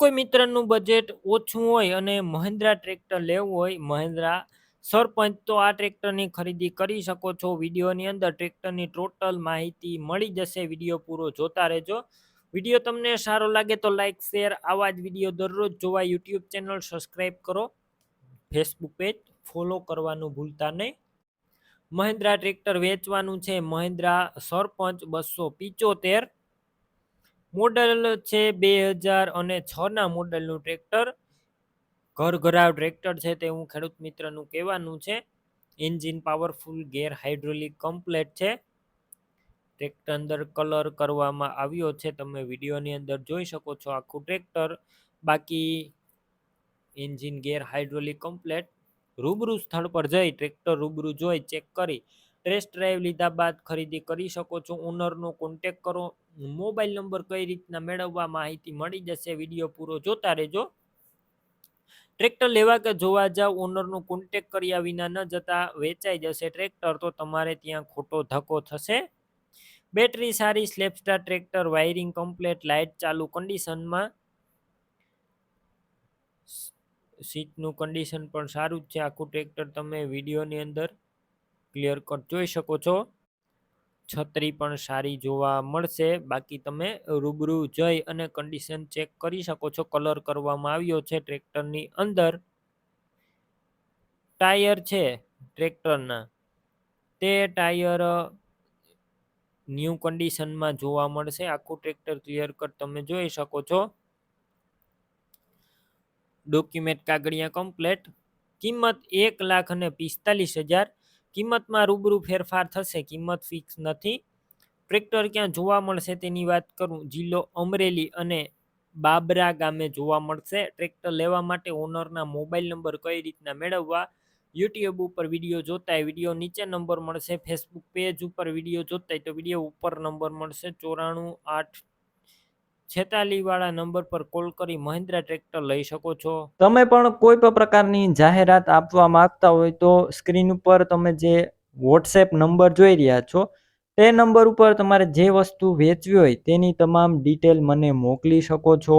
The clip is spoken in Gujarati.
કોઈ મિત્રનું બજેટ ઓછું હોય અને મહિન્દ્રા ટ્રેક્ટર લેવું હોય, મહિન્દ્રા સરપંચ, તો આ ટ્રેક્ટરની ખરીદી કરી શકો છો. વિડીયોની અંદર ટ્રેક્ટરની ટોટલ માહિતી મળી જશે. વિડીયો પૂરો જોતા રહેજો. વિડીયો તમને સારો લાગે તો લાઈક, શેર. આવા જ વિડીયો દરરોજ જોવા યુટ્યુબ ચેનલ સબસ્ક્રાઈબ કરો, ફેસબુક પેજ ફોલો કરવાનું ભૂલતા નહીં. મહિન્દ્રા ટ્રેક્ટર વેચવાનું છે. મહિન્દ્રા સરપંચ 275 મોડલ છે 2006ના મોડલનું ટ્રેક્ટર. ઘરઘરાવ ટ્રેક્ટર છે તેવું ખેડૂત મિત્રનું કહેવાનું છે. એન્જિન પાવરફુલ, ગેર હાઇડ્રોલિક કમ્પ્લેટ છે. ટ્રેક્ટર અંદર કલર કરવામાં આવ્યો છે, તમે વિડીયોની અંદર જોઈ શકો છો આખું ટ્રેક્ટર. બાકી એન્જિન, ગેર હાઇડ્રોલિક કમ્પ્લેટ. રૂબરૂ સ્થળ પર જઈ ટ્રેક્ટર રૂબરૂ જોઈ ચેક કરી ટેસ્ટ ડ્રાઈવ લીધા બાદ ખરીદી કરી શકો છો. ઓનરનો કોન્ટેક કરો. મોબાઈલ નંબર કઈ રીતના મેળવવા માહિતી મળી જશે. વિડીયો પૂરો જોતા રહેજો. ટ્રેક્ટર લેવા કે જોવા જાવ, ઓનરનો કોન્ટેક કર્યા વિના ન જતા વેચાઈ જશે ટ્રેક્ટર, તો તમારે ત્યાં ખોટો ધક્કો થશે. બેટરી સારી, સ્લેપસ્ટાર ટ્રેક્ટર, વાયરિંગ કમ્પ્લેટ, લાઇટ ચાલુ કન્ડિશનમાં, સીટનું કન્ડિશન પણ સારું જ છે. આખું ટ્રેક્ટર તમે વિડીયોની અંદર ક્લિયર કટ જોઈ શકો છો. છત્રી પણ સારી જોવા મળશે. બાકી તમે રૂબરૂ જઈ અને કન્ડિશન ચેક કરી શકો છો. કલર કરવામાં આવ્યો છે ટ્રેક્ટરની અંદર. ટાયર છે ટ્રેક્ટરના, તે ટાયર ન્યૂ કન્ડિશનમાં જોવા મળશે. આખું ટ્રેક્ટર ક્લિયર કટ તમે જોઈ શકો છો. ડોક્યુમેન્ટ કાગળિયા કમ્પ્લેટ. કિંમત 1,45,000. કિંમતમાં રૂબરૂ ફેરફાર થશે, કિંમત ફિક્સ નથી. ટ્રેક્ટર ક્યાં જોવા મળશે તેની વાત કરું, જિલ્લો અમરેલી અને બાબરા ગામે જોવા મળશે. ટ્રેક્ટર લેવા માટે ઓનરના મોબાઈલ નંબર કઈ રીતના મેળવવા, યુટ્યુબ ઉપર વિડીયો જોતા વિડીયો નીચે નંબર મળશે. ફેસબુક પેજ ઉપર વિડીયો જોતા તો વિડીયો ઉપર નંબર મળશે. 94,846 વાળા નંબર પર કોલ કરી મહિન્દ્રા ટ્રેક્ટર લઈ શકો છો. તમે પણ કોઈ પણ પ્રકારની જાહેરાત આપવા માંગતા હોય તો સ્ક્રીન ઉપર તમે જે વોટ્સએપ નંબર જોઈ રહ્યા છો તે નંબર ઉપર તમારે જે વસ્તુ વેચવી હોય તેની તમામ ડિટેલ મને મોકલી શકો છો.